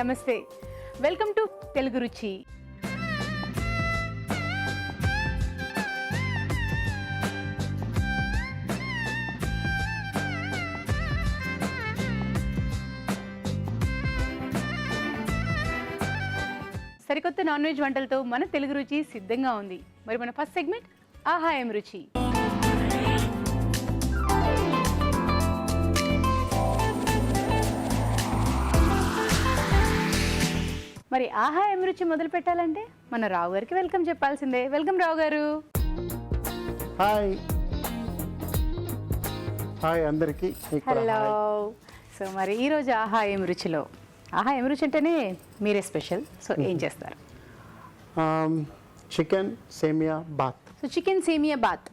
నమస్తే, welcome to Telugu రుచి. సరికొత్త నాన్ వెజ్ వంటలతో మన తెలుగు రుచి సిద్ధంగా ఉంది. మరి మన ఫస్ట్ సెగ్మెంట్ ఆహా ఏం రుచి. మరి ఆహా ఏం రుచి మొదలు పెట్టాలంటే మన రావు గారికి వెల్కమ్ చెప్పాల్సిందే. వెల్కమ్ రావు గారు. హాయ్ హాయ్ అందరికీ. హలో. సో మరి ఈరోజు ఆహా ఏం రుచిలో, ఆహా ఏం రుచి అంటేనే మీరే స్పెషల్. సో ఏం చేస్తారు? చికెన్ సేమియా బాత్. సో చికెన్ సేమియా బాత్.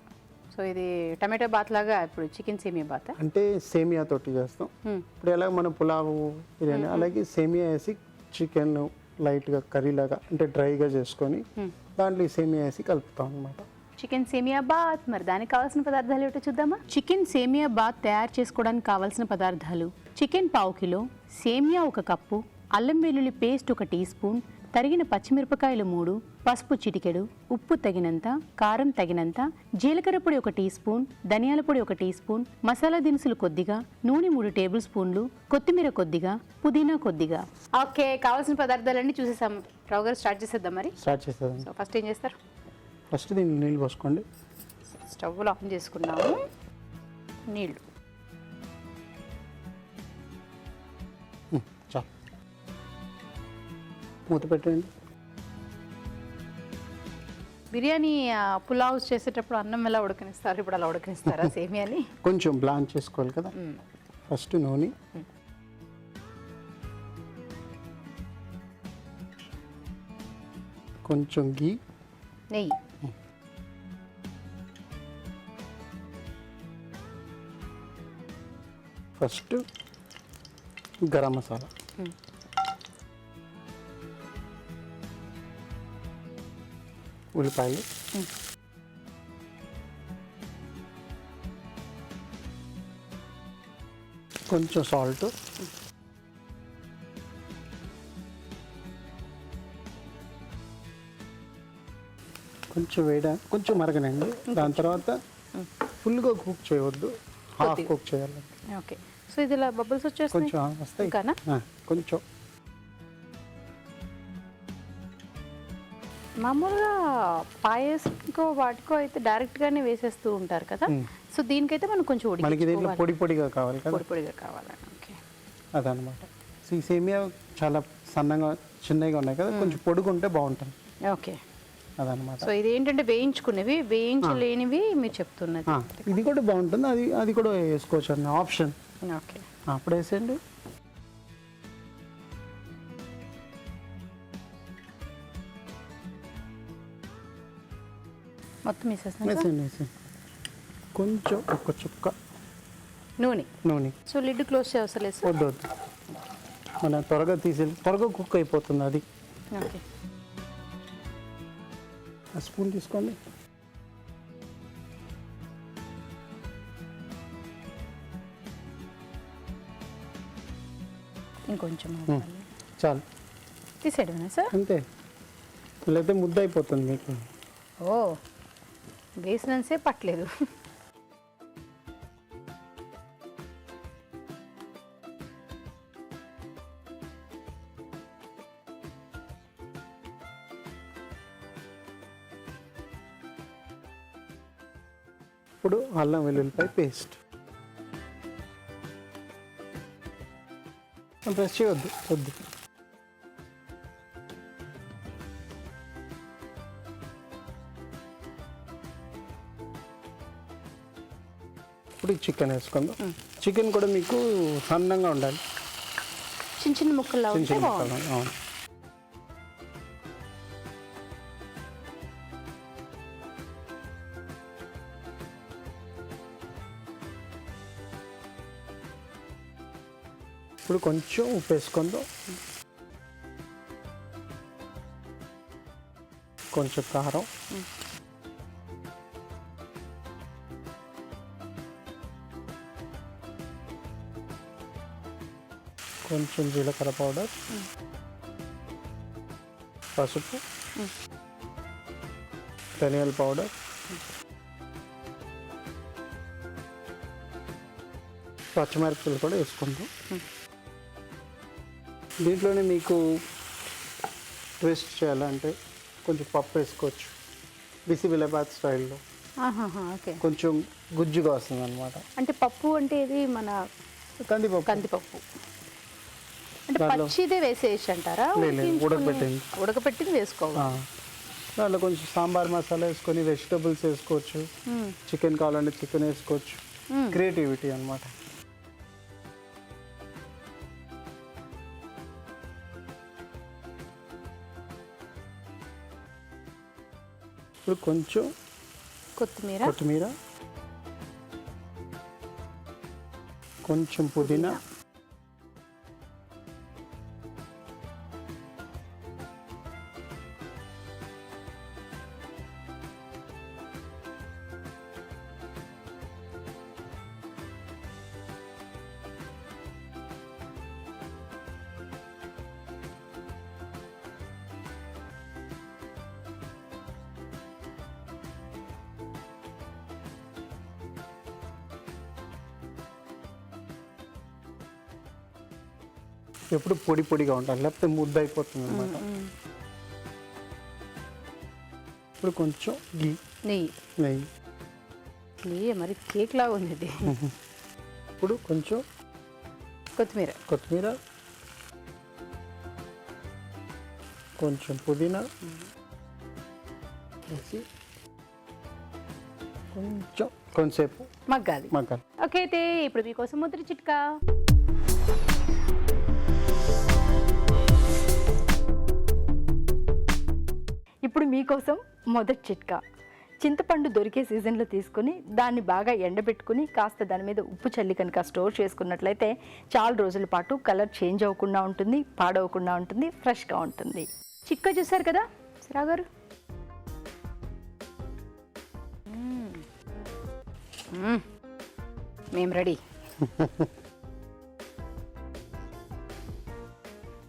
సో ఇది టమాటో బాత్ లాగా, ఇప్పుడు చికెన్ సేమియా బాత్ అంటే సేమియా తోటి చేస్తాం. ఇప్పుడు ఎలా మనం పులావు బిర్యానీ అలాగే సేమియా వేసి చికెన్ లైట్గా కర్రీ లాగా అంటే డ్రైగా చేసుకొని దాంట్లో ఈ సేమియా వేసి కలుపుతాం అనమాట. చికెన్ సేమియా బాత్. మరి దానికి కావాల్సిన పదార్థాలు ఏమిటో చూద్దామా. చికెన్ సేమియా బాత్ తయారు చేసుకోవడానికి కావాల్సిన పదార్థాలు: చికెన్ 1/2 కిలో, సేమియా 1 కప్పు, అల్లం వెల్లుల్లి పేస్ట్ 1 టీ స్పూన్, తరిగిన పచ్చిమిరపకాయలు 3, పసుపు చిటికెడు, ఉప్పు తగినంత, కారం తగినంత, జీలకర్ర పొడి 1 టీ స్పూన్, ధనియాల పొడి 1 టీ స్పూన్, మసాలా దినుసులు కొద్దిగా, నూనె 3 టేబుల్ స్పూన్లు, కొత్తిమీర కొద్దిగా, పుదీనా కొద్దిగా. ఓకే, కావాల్సిన పదార్థాలన్నీ చూసేసాం. రావు గారు స్టార్ట్ చేసేద్దాం. మరి స్టార్ట్ చేసేద్దాం. సో ఫస్ట్ ఏం చేస్తారు? ఫస్ట్ దీన్ని నీళ్ళు పోసుకోండి. స్టవ్లో ఆన్ చేసుకున్నాము. నీళ్ళు చాలు, మూత పెట్టండి. బిర్యానీ పులావ్ చేసేటప్పుడు అన్నం ఎలా ఉడకనిస్తారు, ఇప్పుడు అలా ఉడకనిస్తారా సేమియాని? కొంచెం బ్లాంచ్ చేసుకోవాలి కదా. ఫస్ట్ నూనె, కొంచెం గీ, నెయ్యి, ఫస్ట్ గరం మసాలా, ఉల్లిపాయలు, కొంచెం సాల్ట్, కొంచెం కొంచెం మరగనండి. దాని తర్వాత ఫుల్గా కుక్ చేయవద్దు, హాఫ్ కుక్ చేయాలి. ఓకే. సో ఇది ఇలా బబుల్స్ వచ్చేస్తాయి, కొంచెం వస్తాయి కొంచెం. మామూలుగా పాయసంకో వాటికో అయితే డైరెక్ట్గానే వేసేస్తూ ఉంటారు కదా. సో దీనికైతే మనం కొంచెం మనకి దీంట్లో పొడి పొడిగా కావాలి కదా. పొడి పొడిగా కావాలని. ఓకే, అదనమాట. ఈ సేమియా చాలా సన్నగా చిన్నగా ఉన్నాయి కదా, కొంచెం పొడుగుంటే బాగుంటుంది. ఓకే, అదనమాట. సో ఇది ఏంటంటే వేయించుకునేవి, వేయించలేనివి మీరు చెప్తున్నది. ఇది కూడా బాగుంటుంది, అది కూడా వేసుకోవచ్చు అన్న ఆప్షన్. ఓకే, అప్పుడు వేసేయండి. మొత్తం వేసేస్తాను. వేసేయండి. కొంచెం ఒక చుక్క నూనె. సో లిడ్ క్లోజ్ చేయవసరం వద్దు, మన త్వరగా కుక్ అయిపోతుంది అది. ఓకే, స్పూన్ తీసుకోండి. ఇంకొంచెం చాలు, తీసేయడమేనా సార్? అంతే, లేకపోతే ముద్ద అయిపోతుంది మీకు. ఓ, వేసినంతసేపు పట్టలేదు. ఇప్పుడు అల్లం వెల్లుల్లిపాయ పేస్ట్. ప్రెస్ చేయవద్దు, వద్దు. ఇప్పుడు చికెన్ వేసుకుందాం. చికెన్ కూడా మీకు సన్నంగా ఉండాలి, చిన్న చిన్న ముక్కలు. అవును. ఇప్పుడు కొంచెం ఉప్పు వేసుకుందాం, కొంచెం కారం, కొంచెం జీలకర్ర పౌడర్, పసుపు, ధనియాల పౌడర్, పచ్చిమిరపకాయలు కూడా వేసుకుంటాం. దీంట్లోనే మీకు ట్విస్ట్ చేయాలంటే కొంచెం పప్పు వేసుకోవచ్చు, బిసిబిలాబాద్ స్టైల్లో. ఓకే. కొంచెం గుజ్జుగా వస్తుంది అనమాట. అంటే పప్పు అంటే ఇది మన కందిపప్పు. కందిపప్పు అంటే పచ్చిదే వేసేసి అంటారా? ఉడకబెట్టింది. ఉడకబెట్టింది వేసుకోవాలి. దాంట్లో కొంచెం సాంబార్ మసాలా వేసుకొని వెజిటబుల్స్ వేసుకోవచ్చు, చికెన్ కావాలంటే చికెన్ వేసుకోవచ్చు. క్రియేటివిటీ అనమాట. ఇప్పుడు కొంచెం కొత్తిమీర, కొంచెం పుదీనా, ఎప్పుడు పొడి పొడిగా ఉండాలి, లేకపోతే ముద్ద అయిపోతుంది అనమాట. ఇప్పుడు కొంచెం నెయ్యి మరి కేక్ లాగా ఉంది ఇది. ఇప్పుడు కొంచెం కొత్తిమీర, కొంచెం పుదీనా వేసి కొంచెంసేపు మగ్గాలి. ఓకే, అయితే ఇప్పుడు మీకోసం మొదటి చిట్కా. ఇప్పుడు మీకోసం మొదటి చిట్కా. చింతపండు దొరికే సీజన్లో తీసుకుని దాన్ని బాగా ఎండబెట్టుకుని కాస్త దాని మీద ఉప్పు చల్లి కనుక స్టోర్ చేసుకున్నట్లయితే చాలా రోజుల పాటు కలర్ చేంజ్ అవ్వకుండా ఉంటుంది, పాడవకుండా ఉంటుంది, ఫ్రెష్గా ఉంటుంది. చిట్కా చూసారు కదా రావు గారు? మేము రెడీ.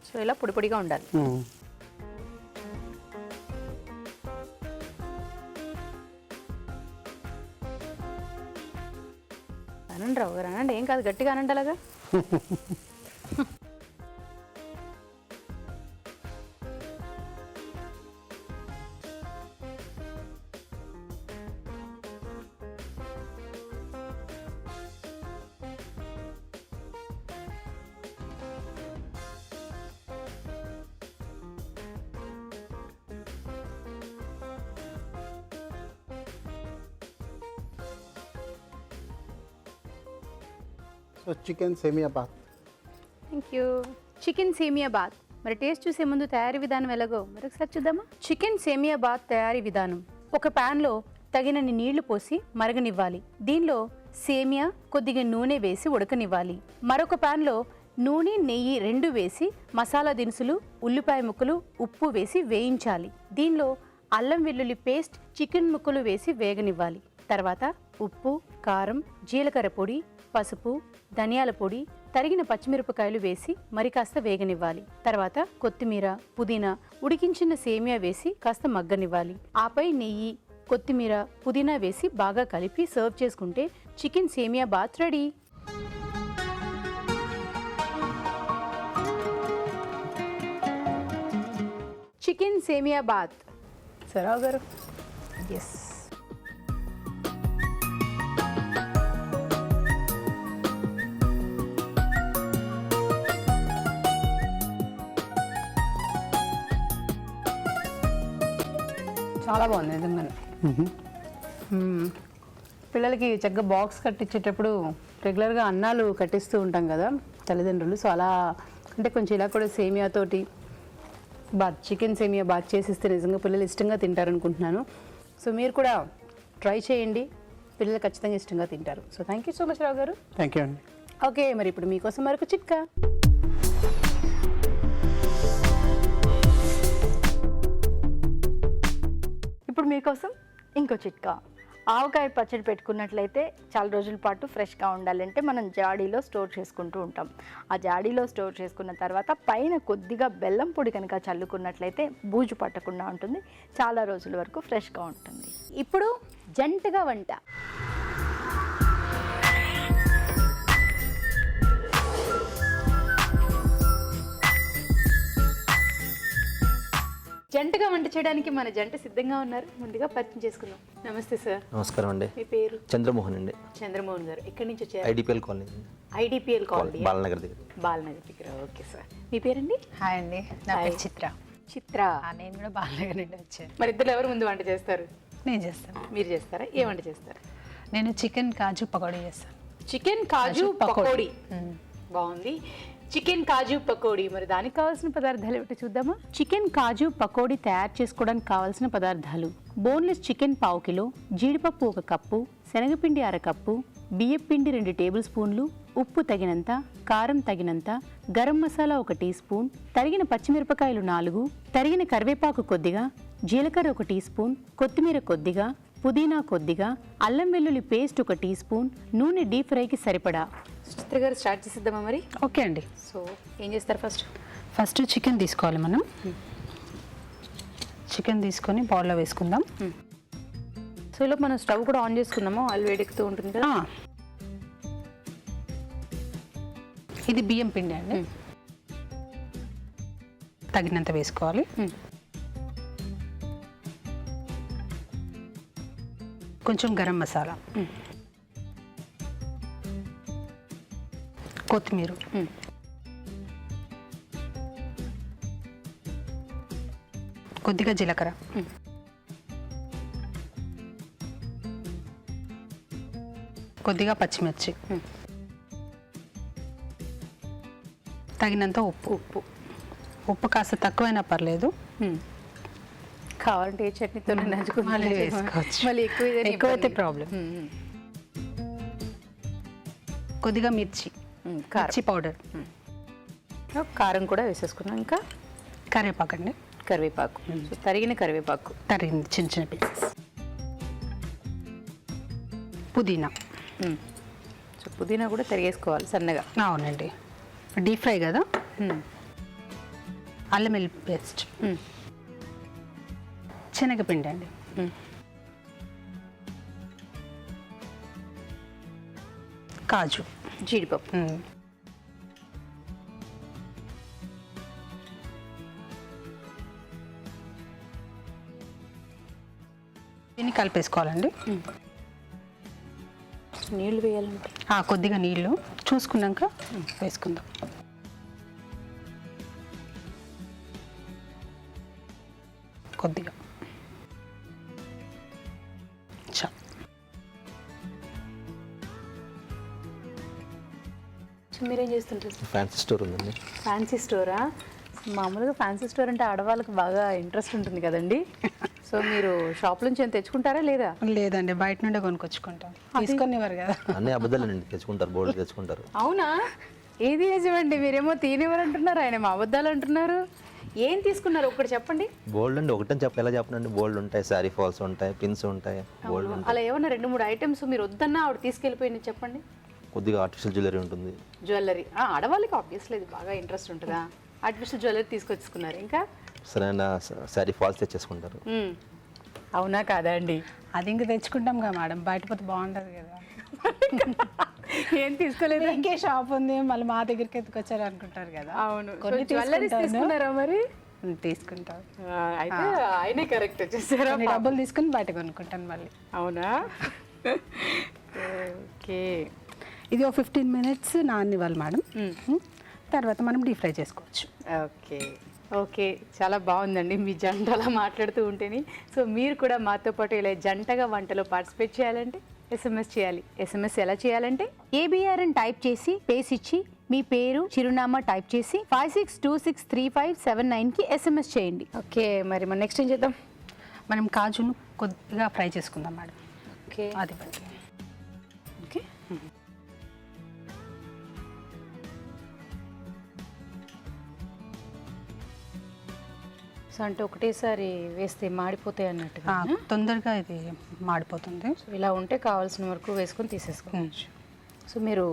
సో ఇలా పొడి పొడిగా ఉండాలి. అనండి రావు గారు, అనండి. ఏం కాదు, గట్టిగా అనండి అలాగా. సో చికెన్ సేమియా బాత్. Thank you. చికెన్ సేమియా బాత్. మరి టేస్ట్ చూసే ముందు తయారీ విధానం ఎలాగో మరొకసారి చూద్దామా? చికెన్ సేమియా బాత్ తయారీ విధానం. ఒక ప్యాన్లో తగినన్ని నీళ్లు పోసి మరగనివ్వాలి. దీనిలో సేమియా, కొద్దిగా నూనె వేసి ఉడకనివ్వాలి. మరొక ప్యాన్లో నూనె, నెయ్యి 2 వేసి మసాలా దినుసులు, ఉల్లిపాయ ముక్కలు, ఉప్పు వేసి వేయించాలి. దీనిలో అల్లం వెల్లుల్లి పేస్ట్, చికెన్ ముక్కలు వేసి వేగనివ్వాలి. తర్వాత ఉప్పు, కారం, జీలకర్ర పొడి, పసుపు, ధనియాల పొడి, తరిగిన పచ్చిమిరపకాయలు వేసి మరి కాస్త వేగనివ్వాలి. తర్వాత కొత్తిమీర, పుదీనా, ఉడికించిన సేమియా వేసి కాస్త మగ్గనివ్వాలి. ఆపై నెయ్యి, కొత్తిమీర, పుదీనా వేసి బాగా కలిపి సర్వ్ చేసుకుంటే చికెన్ సేమియా బాత్ రెడీ. చికెన్ సేమియా బాత్. సరావు గారు. ఎస్. చాలా బాగుంది నిజంగా. పిల్లలకి చక్కగా బాక్స్ కట్టించేటప్పుడు రెగ్యులర్గా అన్నాలు కట్టిస్తూ ఉంటాం కదా తల్లిదండ్రులు. సో అలా అంటే కొంచెం ఇలా కూడా సేమియాతోటి బాత్, చికెన్ సేమియా బాత్ చేసిస్తే నిజంగా పిల్లలు ఇష్టంగా తింటారనుకుంటున్నాను. సో మీరు కూడా ట్రై చేయండి, పిల్లలు ఖచ్చితంగా ఇష్టంగా తింటారు. So thank you so much Rao గారు. థ్యాంక్ యూ అండి. ఓకే, మరి ఇప్పుడు మీకోసం మరొక చిట్కా. ఇప్పుడు మీకోసం ఇంకో చిట్కా. ఆవకాయ పచ్చడి పెట్టుకున్నట్లయితే చాలా రోజుల పాటు ఫ్రెష్గా ఉండాలంటే మనం జాడీలో స్టోర్ చేసుకుంటూ ఉంటాం. ఆ జాడీలో స్టోర్ చేసుకున్న తర్వాత పైన కొద్దిగా బెల్లం పొడి కనుక చల్లుకున్నట్లయితే బూజు పట్టకుండా ఉంటుంది, చాలా రోజుల వరకు ఫ్రెష్గా ఉంటుంది. ఇప్పుడు జంటగా వంట. జంటగా వంట చేయడానికి మన జంట సిద్ధంగా ఉన్నారు. ముందుగా పరిచయం చేసుకుందాం. నమస్తే సార్. నమస్కారం అండి. మీ పేరు? చంద్రమోహన్ అండి. చంద్రమోహన్ గారు ఎక్కడి నుంచి వచ్చారు? IDPL colony. IDPL colony, Balanagar దగ్గర. బాలనగర్ దగ్గర. Okay sir. మీ పేరండి? హాయ్ అండి, నా హాయ్. పేరు చిత్ర. చిత్ర. నేను కూడా బాలనగర్ నుండి వచ్చాను. మరి ఇద్దరు ఎవరు ముందు వంట చేస్తారు? నేను చేస్తాను. మీరు చేస్తారా? ఏ వంట చేస్తారు? నేను చికెన్ కాజు పకోడీ చేస్తాను. చికెన్ కాజు పకోడీ. బాగుంది. చికెన్ కాజు పకోడీ. మరి దానికి కావాల్సిన పదార్థాలు ఏమిటో చూద్దామా? చికెన్ కాజు పకోడీ తయారు చేసుకోవడానికి కావాల్సిన పదార్థాలు: బోన్లెస్ చికెన్ 1/2 కిలో, జీడిపప్పు 1 కప్పు, శనగపిండి 1/2 కప్పు, బియ్యపిండి 2 టేబుల్ స్పూన్లు, ఉప్పు తగినంత, కారం తగినంత, గరం మసాలా 1 టీ స్పూన్, తరిగిన పచ్చిమిరపకాయలు 4, తరిగిన కరివేపాకు కొద్దిగా, జీలకర్ర 1 టీ స్పూన్, కొత్తిమీర కొద్దిగా, పుదీనా కొద్దిగా, అల్లం వెల్లుల్లి పేస్ట్ 1 టీ స్పూన్, నూనె డీప్ ఫ్రైకి సరిపడా. చిత్ర గారు స్టార్ట్ చేసిద్దామా మరి? ఓకే అండి. సో ఏం చేస్తారు ఫస్ట్ చికెన్ తీసుకోవాలి మనం. చికెన్ తీసుకొని బౌల్లో వేసుకుందాం. సో ఇలా మనం స్టవ్ కూడా ఆన్ చేసుకున్నాము, ఆయిల్ వేడెక్కుతూ ఉంటుంది కదా. ఇది బియ్యం పిండి అండి, తగినంత వేసుకోవాలి. కొంచెం గరం మసాలా, కొత్తిమీర, కొద్దిగా జీలకర్ర, కొద్దిగా పచ్చిమిర్చి, తగినంత ఉప్పు. ఉప్పు కాస్త తక్కువైనా పర్లేదు, కావాలంటే ఏ చట్నీతో నంచుకుని మళ్ళీ వేసుకోవచ్చు. మళ్ళీ ఎక్కువైతే ప్రాబ్లం. కొద్దిగా మిర్చి పౌడర్, కారం కూడా వేసేసుకున్నాం. ఇంకా కరివేపాకు అండి, కరివేపాకు, తరిగిన కరివేపాకు, తరిగింది చిన్న చిన్న పీసెస్, పుదీనా. సో పుదీనా కూడా తరిగేసుకోవాలి సన్నగా. అవునండి, డీప్ ఫ్రై కదా. అల్లం వెల్లుల్లి పేస్ట్, శనగపిండి అండి, కాజు, జీడిపప్పు. దీన్ని కలిపేసుకోవాలండి. నీళ్లు వేయాలంటే కొద్దిగా నీళ్ళు చూసుకున్నాక వేసుకుందాం. కొద్దిగా మీరేం చేస్తుంటారు? ఫ్యాన్సీ స్టోర్ ఉందండి. ఫ్యాన్సీ స్టోరా? మామూలుగా ఫ్యాన్సీ స్టోర్ అంటే ఆడవాళ్ళకి బాగా ఇంట్రెస్ట్ ఉంటుంది కదండి. సో మీరు షాప్ నుంచి ఏం తెచ్చుకుంటారా లేదా? లేదండి, బయట నుండే కొనుక్కొచ్చుకుంటాం. తీసుకునేవారు కదా. అన్నీ అబద్ధాలేనండి, తెచ్చుకుంటారు, బోర్డు తెచ్చుకుంటారు. అవునా? ఏది నిజమండి? మీరేమో తీనివ్వరు అంటున్నారు, ఆయన మా అబద్ధాలు అంటున్నారు. ఏం తీసుకున్నారు ఒకటి చెప్పండి. బోల్డ్ అండి, ఒకటని ఎలా చెప్పనండి. బోల్డ్ ఉంటాయి, శారీ ఫాల్స్ ఉంటాయి, పిన్స్ ఉంటాయి, బోల్డ్ ఉంటాయి. అలా ఏమన్నా 2-3 ఐటమ్స్ మీరు వద్దన్నా ఆవిడ తీసుకెళ్ళిపోయింది చెప్పండి. కొద్దిగా ఆర్టిఫిషియల్ జ్యువెలరీ ఉంటుంది. జ్యువెలరీ ఆడవాళ్ళకి ఆబ్వియస్లీ ఇది బాగా ఇంట్రెస్ట్ ఉంటుందా? ఆర్టిఫిషియల్ జ్యువెలరీ తీసుకొచ్చుకున్నారు. ఇంకా సరైన శారీ ఫాల్స్ తెచ్చేసుకుంటారు. అవునా కాదా అండి? అది ఇంక తెచ్చుకుంటాం కదా మేడం, బయట పోతే బాగుంటుంది కదా. ఏం తీసుకోలేదు? ఇంకే షాప్ ఉంది, మళ్ళీ మా దగ్గరికి ఎత్తుకొచ్చారు అనుకుంటారు కదా. అవును. కొన్ని జ్యువెలరీ తీసుకున్నారా మరి? తీసుకుంటాం. అయితే ఆయనే కరెక్ట్ వచ్చేసారా? డబ్బులు తీసుకుని బయట కొనుక్కుంటాను మళ్ళీ. అవునా? ఓకే. ఇది 15 minutes నాననివ్వాలి మేడం. తర్వాత మనం డీప్ ఫ్రై చేసుకోవచ్చు. ఓకే ఓకే, చాలా బాగుందండి మీ జంట అలా మాట్లాడుతూ ఉంటేనే. సో మీరు కూడా మాతో పాటు ఇలా జంటగా వంటలో పార్టిసిపేట్ చేయాలంటే SMS చేయాలి. SMS ఎలా చేయాలంటే ABR అని టైప్ చేసి పేస్ ఇచ్చి మీ పేరు చిరునామా టైప్ చేసి 56263579కి SMS చేయండి. ఓకే, మరి మనం నెక్స్ట్ ఏం చేద్దాం? మనం కాజును కొద్దిగా ఫ్రై చేసుకుందాం మేడం. ఓకే, అది బట్టి. ఓకే. సో అంటే ఒకటేసారి వేస్తే మాడిపోతాయి అన్నట్టుగా. తొందరగా ఇది మాడిపోతుంది. సో ఇలా ఉంటే కావాల్సిన వరకు వేసుకొని తీసేసుకోవచ్చు. సో మీరు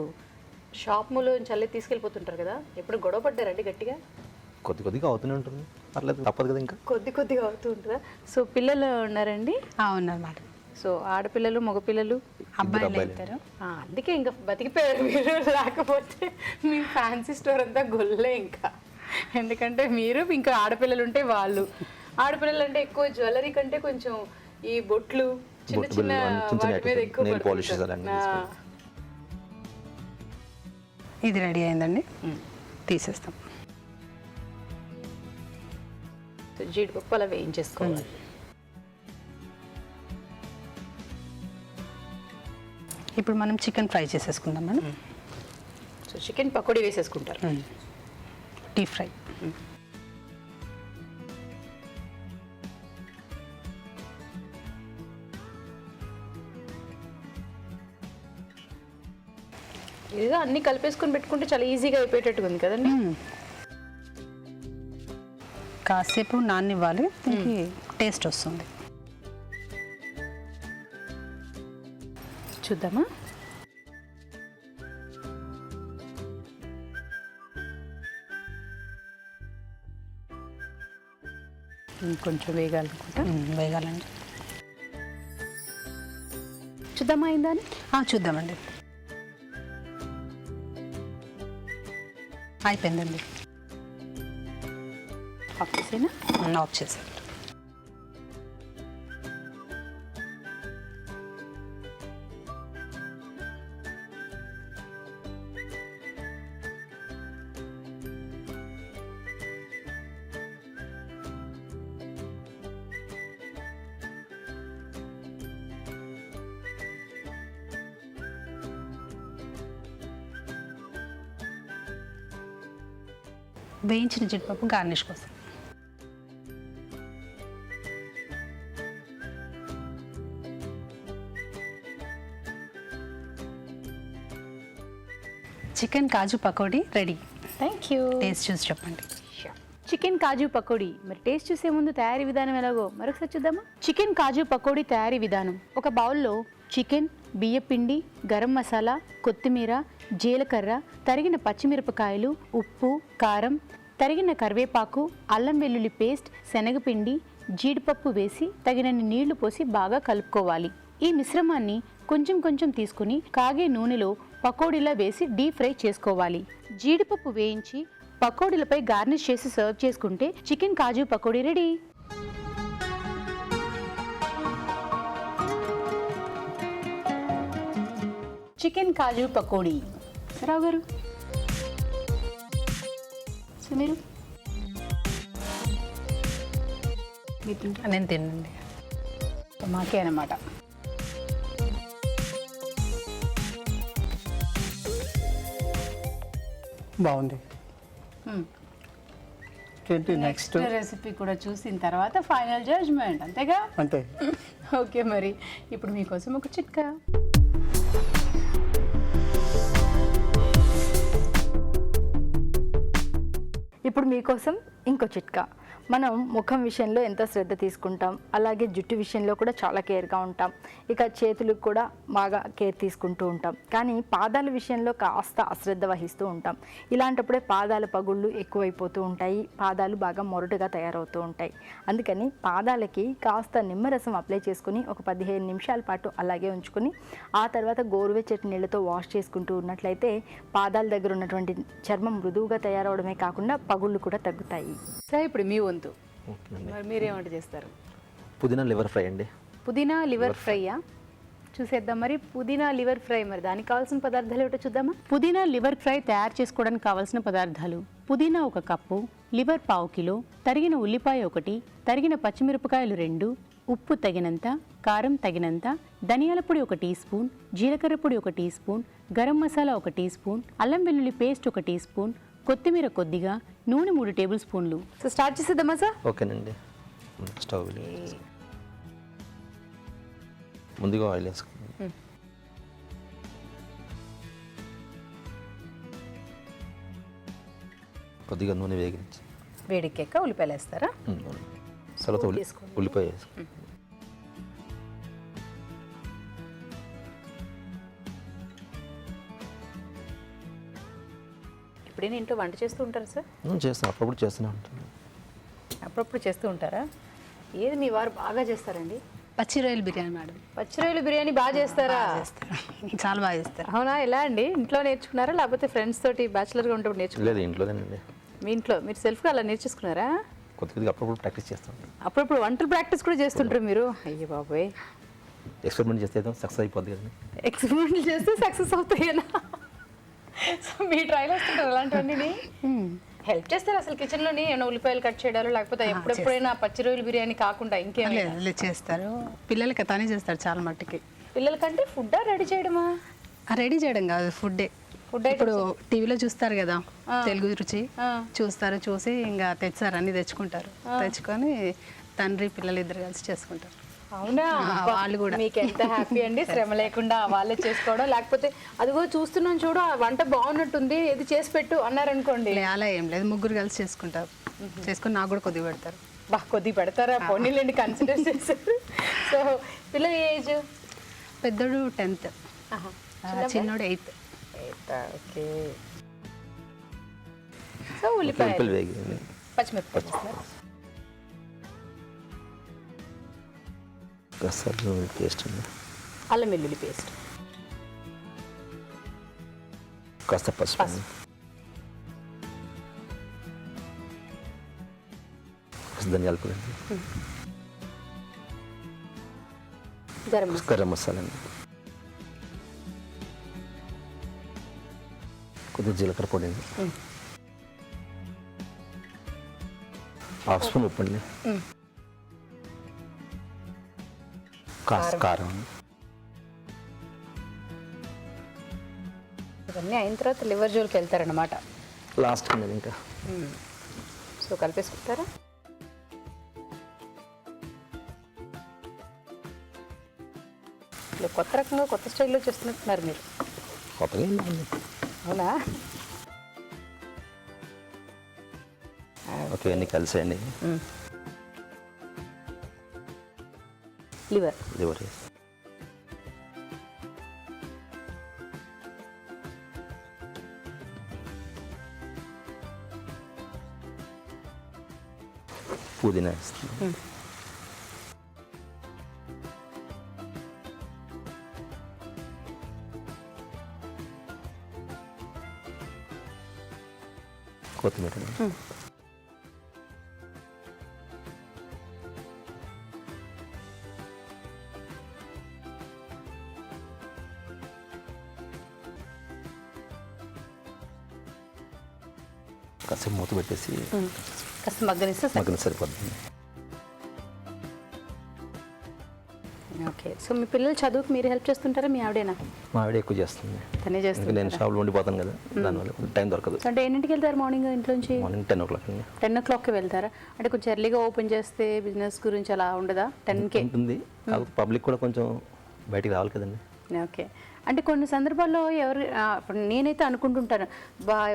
షాప్ మూలో చల్లి తీసుకెళ్ళిపోతుంటారు కదా, ఎప్పుడు గొడవ పడ్డారండి గట్టిగా? కొద్దిగా అవుతూనే ఉంటుంది, పర్లేదు, తప్పదు కదా ఇంకా. కొద్దిగా అవుతూ ఉంటుందా? సో పిల్లలు ఉన్నారండి? ఉన్నారు మేడం. సో ఆడపిల్లలు మగపిల్లలు? అబ్బాయిలు అవుతారు. అందుకే ఇంకా బతికిపోయారు మీరు, లేకపోతే మీ ఫ్యాన్సీ స్టోర్ అంతా గొల్లే ఇంకా. ఎందుకంటే మీరు ఇంకా ఆడపిల్లలు ఉంటే వాళ్ళు, ఆడపిల్లలు అంటే ఎక్కువ జ్యువెలరీ కంటే కొంచెం ఈ బొట్లు చిన్న చిన్న వాటి మీద ఎక్కువ పడుతుంటారు. ఇది రెడీ అయిందండి, తీసేస్తాం. జీడిపప్పు అలా వేయించేసుకోవాలి. ఇప్పుడు మనం చికెన్ ఫ్రై చేసేసుకుందాం మేడం. సో చికెన్ పకోడీ వేసేసుకుంటారు. Deep fry. ఇదిగా అన్ని కలిపేసుకొని పెట్టుకుంటే చాలా ఈజీగా అయిపోయేటట్టుగా ఉంది కదండి. కాసేపు నాననివ్వాలి, దీనికి టేస్ట్ వస్తుంది. చూద్దామా? ఇంకొంచెం వేగాలనుకుంటా. వేగాలండి. చూద్దామా అయిందా అని? చూద్దామండి. అయిపోయిందండి. ఆఫ్ చేసేనా? ఆఫ్ చేసాను. వేయించిన జీడిపప్పు గార్నిష్ కోసం. Chicken kaju pakodi ready. Thank you. Taste చూసి చెప్పండి. చికెన్ కాజు పకోడీ. మరి టేస్ట్ చూసే ముందు తయారీ విధానం ఎలాగో మరొకసారి చూద్దామా? చికెన్ కాజు పకోడీ తయారీ విధానం. ఒక బౌల్లో చికెన్, బియ్యపిండి, గరం మసాలా, కొత్తిమీర, జీలకర్ర, తరిగిన పచ్చిమిరపకాయలు, ఉప్పు, కారం, తరిగిన కరివేపాకు, అల్లం వెల్లుల్లి పేస్ట్, శనగపిండి, జీడిపప్పు వేసి తగినన్ని నీళ్లు పోసి బాగా కలుపుకోవాలి. ఈ మిశ్రమాన్ని కొంచెం కొంచెం తీసుకుని కాగే నూనెలో పకోడీలా వేసి డీప్ ఫ్రై చేసుకోవాలి. జీడిపప్పు వేయించి పకోడీలపై గార్నిష్ చేసి సర్వ్ చేసుకుంటే chicken kaju pakodi ready. Chicken kaju pakodi. రావు గారు, సో మీరు నేను తినండి. మాకే అన్నమాట. బాగుంది. ఏంటి నెక్స్ట్ రెసిపీ కూడా చూసిన తర్వాత ఫైనల్ జడ్జ్మెంట్, అంతేగా? అంతే. ఓకే, మరి ఇప్పుడు మీకోసం ఒక చిట్కా. ఇప్పుడు మీకోసం ఇంకో చిట్కా. మనం ముఖం విషయంలో ఎంత శ్రద్ధ తీసుకుంటాం, అలాగే జుట్టు విషయంలో కూడా చాలా కేర్గా ఉంటాం. ఇక చేతులకు కూడా బాగా కేర్ తీసుకుంటూ ఉంటాం. కానీ పాదాల విషయంలో కాస్త అశ్రద్ధ వహిస్తూ ఉంటాం. ఇలాంటప్పుడే పాదాల పగుళ్ళు ఎక్కువైపోతూ ఉంటాయి, పాదాలు బాగా మొరటుగా తయారవుతూ ఉంటాయి. అందుకని పాదాలకి కాస్త నిమ్మరసం అప్లై చేసుకుని ఒక 15 నిమిషాల పాటు అలాగే ఉంచుకొని ఆ తర్వాత గోరువెచ్చటి నీళ్ళతో వాష్ చేసుకుంటూ ఉన్నట్లయితే పాదాల దగ్గర ఉన్నటువంటి చర్మం మృదువుగా తయారవడమే కాకుండా పగుళ్ళు కూడా తగ్గుతాయి. సరే, ఇప్పుడు మీ వంతు. ఓకే అండి. మరి మీరేమంట చేస్తారు? పుదీనా లివర్ ఫ్రై అండి. పుదీనా లివర్ ఫ్రైయా? చూసేద్దాం మరి. పుదీనా లివర్ ఫ్రై, మరి దానికి కావాల్సిన పదార్థాలు ఏమిటో చూద్దామా? పుదీనా లివర్ ఫ్రై తయారు చేసుకోవడానికి కావాల్సిన పదార్థాలు: పుదీనా 1 కప్పు, లివర్ 1/2 కిలో, తరిగిన ఉల్లిపాయ 1, తరిగిన పచ్చిమిరపకాయలు 2, ఉప్పు తగినంత, కారం తగినంత, ధనియాల పొడి 1 టీ స్పూన్, జీలకర్ర పొడి 1 teaspoon, garam masala 1 teaspoon, అల్లం వెల్లుల్లి పేస్ట్ 1 టీ స్పూన్, కొత్తిమీర కొద్దిగా, నూనె 3 టేబుల్ స్పూన్లు. సో స్టార్ట్ చేసేద్దామా సార్? ఓకేనండి. స్టవ్ వెలిగించేసి ముందుగా ఆయిల్ వేసుకుందాం. కొద్దిగా నూనె వేగించి వేడెక్కాక ఉల్లిపాయలు వేస్తారా? అవును. తర్వాత ఉల్లిపాయ ఇప్పుడైనా ఇంట్లో వంట చేస్తూ ఉంటారా సార్? చేస్తాను, అప్పుడప్పుడు చేస్తూనే ఉంటాను. అప్పుడప్పుడు చేస్తూ ఉంటారా? ఏది మీ వారు బాగా చేస్తారండి? పచ్చి రొయ్యల బిర్యానీ మేడం. పచ్చి రొయ్యల బిర్యానీ బాగా చేస్తారా? చాలా బాగా చేస్తారు. అవునా? ఎలా అండి? ఇంట్లో నేర్చుకున్నారా లేకపోతే ఫ్రెండ్స్ తోటి బ్యాచిలర్గా ఉన్నప్పుడు నేర్చుకున్నారా? లేదు, ఇంట్లోనేనండి. మీ ఇంట్లో మీరు సెల్ఫ్గా అలా నేర్చేసుకున్నారా? కొద్దిగా అప్పుడప్పుడు ప్రాక్టీస్ చేస్తాను. అప్పుడప్పుడు వంటలు ప్రాక్టీస్ కూడా చేస్తుంటారు మీరు? అయ్యో బాబోయ్, ఎక్స్పెరిమెంట్ చేస్తే సక్సెస్ అయిపోద్ది కదండి. ఎక్స్పెరిమెంట్లు చేస్తే సక్సెస్ అవుతాయేనా? సో మీ ట్రైల్ వస్తుంటారు అలాంటివన్నీ? హెల్ప్ చేస్తారు అసలు కిచెన్లోని? ఏమైనా ఉల్లిపాయలు కట్ చేయడాలు లేకపోతే ఎప్పుడెప్పుడైనా పచ్చి రొయ్యల బిర్యానీ కాకుండా ఇంకేమైనా? లేదు చేస్తారు, పిల్లలకి తనే చేస్తారు చాలా మట్టుకి. పిల్లలకంటే ఫుడ్డా రెడీ చేయడమా? రెడీ చేయడం కాదు, ఫుడ్డే. ఫుడ్ ఇప్పుడు టీవీలో చూస్తారు కదా తెలుగు రుచి, చూస్తారు, చూసి ఇంకా తెచ్చారు, అన్ని తెచ్చుకుంటారు, తెచ్చుకొని తండ్రి పిల్లలు ఇద్దరు కలిసి చేసుకుంటారు. అవునా? వాళ్ళు కూడా. మీకు ఎంత హ్యాపీ అండి, శ్రమ లేకుండా వాళ్ళే చేసుకోవడం. లేకపోతే అదిగో చూస్తున్నాను చూడు ఆ వంట బాగున్నట్టుంది, ఇది చేసి పెట్టు అన్నారనుకోండి. అలా ఏం లేదు, ముగ్గురు కలిసి చేసుకుంటారు, చేసుకుని నాకు కూడా కొద్దిగా పెడతారు. కొద్దిగా పెడతారా? పోనీలేండి, కన్సిడర్ చేస్తారు. సో పిల్లల ఏజ్? పెద్దోడు 10th, చిన్నోడు 8th. ఓకే. సో ఉల్లిపాయలు వేగి పచ్చిమిరపకాయలు పేస్ట్ అండి, అల్లం వెల్లుల్లి పేస్ట్, కాస్త పసుపు, ధనియాల పొడి, గరం మసాలా అండి, కొద్దిగా జీలకర్ర పొడి అండి, హాఫ్ స్పూన్ ఉప్పు అండి, కాస్త కారం. ఇవన్నీ అయిన తర్వాత లివర్ జోలికి వెళ్తారనమాట లాస్ట్ అండి ఇంకా. సో కలిపేసుకుంటారా? కొత్త రకంగా కొత్త స్టైల్లో చేస్తున్నట్టున్నారు మీరు. కొత్తగా ఏంటండి? అవునా? ఓకే, అన్నీ కలిసేయండి. లివర్ పుదీనా వేస్తుంది, కొత్తిమీర, కాసేపు మూత పెట్టేసి కాస్త మగ్గనిస్తే మగ్గన సరిపోతుంది. ఓకే. సో మీ పిల్లలు చదువుకు మీరు హెల్ప్ చేస్తుంటారా? మీ ఆవిడేనా? మా ఆవిడ ఎక్కువ చేస్తుంది, తనే చేస్తుంది. నేను షాప్లో ఉండిపోతాను కదా, దానివల్ల టైం దొరకదు. అంటే ఎన్నింటికి వెళ్తారు మార్నింగ్ ఇంట్లోంచి? మార్నింగ్ 10 o'clock అండి. 10 o'clockకి వెళ్తారా? అంటే కొంచెం ఎర్లీగా ఓపెన్ చేస్తే బిజినెస్ గురించి అలా ఉండదా? 10కే ఉంటుంది, పబ్లిక్ కూడా కొంచెం బయటికి రావాలి కదండి. ఓకే. అంటే కొన్ని సందర్భాల్లో ఇప్పుడు నేనైతే అనుకుంటుంటాను,